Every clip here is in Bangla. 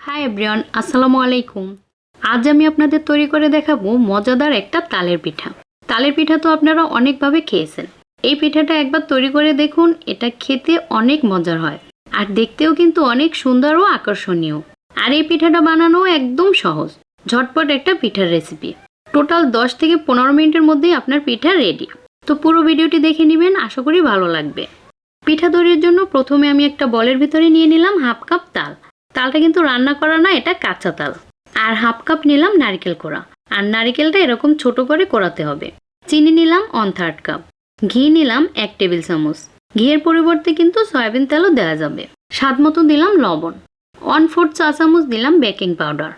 হাই এভরিওয়ান, আসসালামু আলাইকুম। আজ আমি আপনাদের তৈরি করে দেখাবো মজাদার একটা তালের পিঠা। তালের পিঠা তো আপনারা অনেকভাবে খেয়েছেন। এই পিঠাটা একবার তৈরি করে দেখুন, এটা খেতে অনেক মজার হয় আর দেখতেও কিন্তু অনেক সুন্দর ও আকর্ষণীয়। আর এই পিঠাটা বানানো একদম সহজ, ঝটপট একটা পিঠার রেসিপি। টোটাল 10 থেকে 15 মিনিটের মধ্যেই আপনার পিঠা রেডি। তো পুরো ভিডিওটি দেখে নেবেন, আশা করি ভালো লাগবে। পিঠা তৈরির জন্য প্রথমে আমি একটা বলের ভিতরে নিয়ে নিলাম হাফ কাপ তাল। তালটা কিন্তু রান্না করা না, এটা কাঁচা তাল। আর হাফ কাপ নিলাম নারকেল কোড়া, আর নারকেলটা এরকম ছোট করে কোড়াতে হবে। চিনি নিলাম 1/3 কাপ। ঘি নিলাম 1 টেবিল চামচ। ঘিয়ের পরিবর্তে কিন্তু সয়াবিন তেলও দেওয়া যাবে। স্বাদ মতো দিলাম লবণ। 1/4 চা চামচ দিলাম বেকিং পাউডার।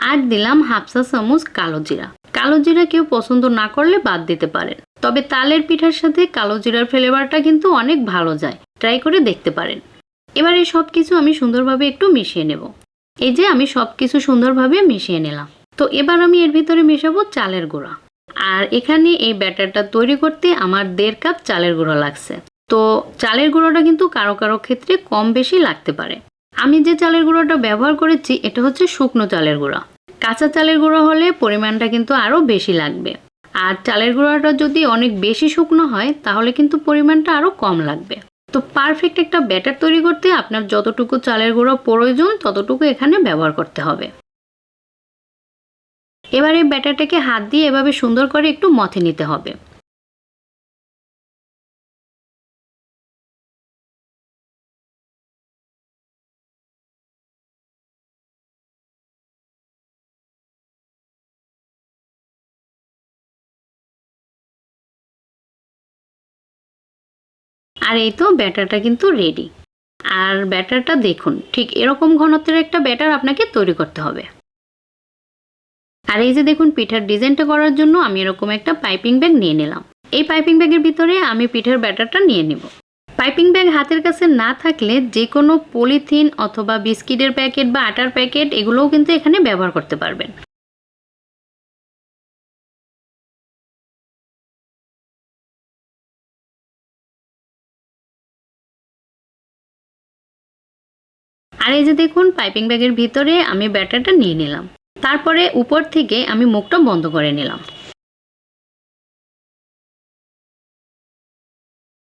আর দিলাম হাফ চা চামচ কালো জিরা। কালো জিরা কেউ পছন্দ না করলে বাদ দিতে পারেন, তবে তালের পিঠার সাথে কালো জিরার ফ্লেভারটা কিন্তু অনেক ভালো যায়, ট্রাই করে দেখতে পারেন। এবার এই সব কিছু আমি সুন্দরভাবে একটু মিশিয়ে নেব। এই যে আমি সব কিছু সুন্দরভাবে মিশিয়ে নিলাম। তো এবার আমি এর ভিতরে মেশাবো চালের গুঁড়া। আর এখানে এই ব্যাটারটা তৈরি করতে আমার 1.5 কাপ চালের গুঁড়া লাগছে। তো চালের গুঁড়োটা কিন্তু কারো কারো ক্ষেত্রে কম বেশি লাগতে পারে। আমি যে চালের গুঁড়োটা ব্যবহার করেছি এটা হচ্ছে শুকনো চালের গুঁড়া। কাঁচা চালের গুঁড়ো হলে পরিমাণটা কিন্তু আরও বেশি লাগবে। আর চালের গুঁড়াটা যদি অনেক বেশি শুকনো হয় তাহলে কিন্তু পরিমাণটা আরও কম লাগবে। তো পারফেক্ট একটা ব্যাটার তৈরি করতে আপনার যতটুকু চালের গুঁড়ো প্রয়োজন ততটুকু এখানে ব্যবহার করতে হবে। এবার এই ব্যাটারটাকে হাত দিয়ে এভাবে সুন্দর করে একটু মথে নিতে হবে। আর এই তো ব্যাটারটা কিন্তু রেডি। আর ব্যাটারটা দেখুন, ঠিক এরকম ঘনত্বের একটা ব্যাটার আপনাকে তৈরি করতে হবে। আর এই যে দেখুন, পিঠার ডিজাইনটা করার জন্য আমি এরকম একটা পাইপিং ব্যাগ নিয়ে নিলাম। এই পাইপিং ব্যাগের ভিতরে আমি পিঠার ব্যাটারটা নিয়ে নিব। পাইপিং ব্যাগ হাতের কাছে না থাকলে যে কোনো পলিথিন অথবা বিস্কিটের প্যাকেট বা আটার প্যাকেট এগুলোও কিন্তু এখানে ব্যবহার করতে পারবেন। আর এই যে দেখুন, পাইপিং ব্যাগের ভিতরে আমি ব্যাটারটা নিয়ে নিলাম। তারপরে উপর থেকে আমি মুখটা বন্ধ করে নিলাম।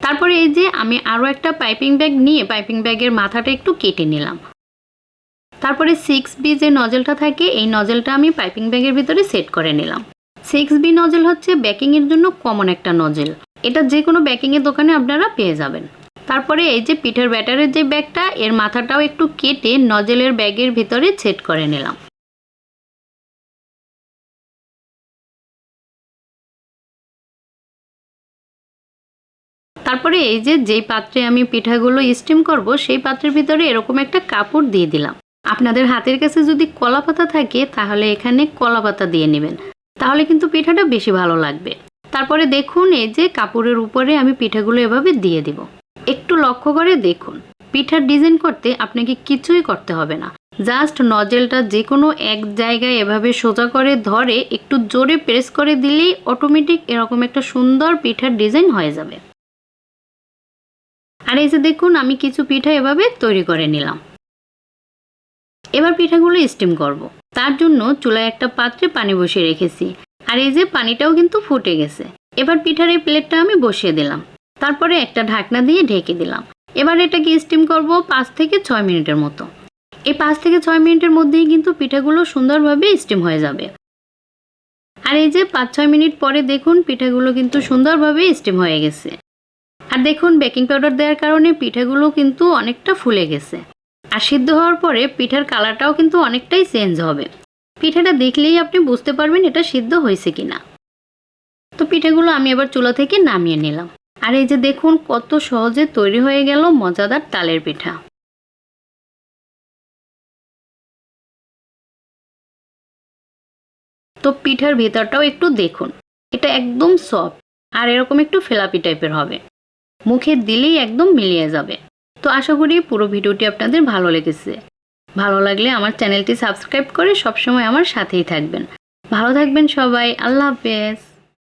তারপরে এই যে আমি আরও একটা পাইপিং ব্যাগ নিয়ে পাইপিং ব্যাগের মাথাটা একটু কেটে নিলাম। তারপরে 6B যে নজলটা থাকে এই নজলটা আমি পাইপিং ব্যাগের ভিতরে সেট করে নিলাম। 6B নজল হচ্ছে বেকিংয়ের জন্য কমন একটা নজল। এটা যে কোনো বেকিংয়ের দোকানে আপনারা পেয়ে যাবেন। তারপরে এই যে পিঠার ব্যাটারের যে ব্যাগটা এর মাথাটাও একটু কেটে নজলের ব্যাগের ভিতরে সেট করে নিলাম। তারপরে এই যে যেই পাত্রে আমি পিঠাগুলো স্টিম করব সেই পাত্রের ভিতরে এরকম একটা কাপড় দিয়ে দিলাম। আপনাদের হাতের কাছে যদি কলা পাতা থাকে তাহলে এখানে কলা পাতা দিয়ে নেবেন, তাহলে কিন্তু পিঠাটা বেশি ভালো লাগবে। তারপরে দেখুন, এই যে কাপড়ের উপরে আমি পিঠাগুলো এভাবে দিয়ে দিব। একটু লক্ষ্য করে দেখুন, পিঠার ডিজাইন করতে আপনাকে কিছুই করতে হবে না। জাস্ট নজেলটা যে কোনো এক জায়গায় এভাবে সোজা করে ধরে একটু জোরে প্রেস করে দিলেই অটোমেটিক এরকম একটা সুন্দর পিঠার ডিজাইন হয়ে যাবে। আর এই যে দেখুন, আমি কিছু পিঠা এভাবে তৈরি করে নিলাম। এবার পিঠাগুলো স্টিম করব। তার জন্য চুলায় একটা পাত্রে পানি বসিয়ে রেখেছি। আর এই যে পানিটাও কিন্তু ফুটে গেছে। এবার পিঠার এই প্লেটটা আমি বসিয়ে দিলাম। তারপরে একটা ঢাকনা দিয়ে ঢেকে দিলাম। এবার এটাকে স্টিম করব 5 থেকে 6 মিনিটের মতো। এই 5 থেকে 6 মিনিটের মধ্যেই কিন্তু পিঠাগুলো সুন্দরভাবে স্টিম হয়ে যাবে। আর এই যে 5-6 মিনিট পরে দেখুন, পিঠাগুলো কিন্তু সুন্দরভাবে স্টিম হয়ে গেছে। আর দেখুন, বেকিং পাউডার দেওয়ার কারণে পিঠাগুলো কিন্তু অনেকটা ফুলে গেছে। আর সিদ্ধ হওয়ার পরে পিঠার কালারটাও কিন্তু অনেকটাই চেঞ্জ হবে। পিঠাটা দেখলেই আপনি বুঝতে পারবেন এটা সিদ্ধ হয়েছে কিনা। তো পিঠাগুলো আমি এবার চুলা থেকে নামিয়ে নিলাম। আর এই যে দেখুন, কত সহজে তৈরি হয়ে গেল মজাদার তালের পিঠা। তো পিঠার ভেতরটাও একটু দেখুন, এটা একদম সফট আর এরকম একটু ফেলাপি টাইপের হবে। মুখে দিলেই একদম মিলিয়ে যাবে। তো আশা করি পুরো ভিডিওটি আপনাদের ভালো লেগেছে। ভালো লাগলে আমার চ্যানেলটি সাবস্ক্রাইব করে সবসময় আমার সাথেই থাকবেন। ভালো থাকবেন সবাই। আল্লাহ হাফেজ।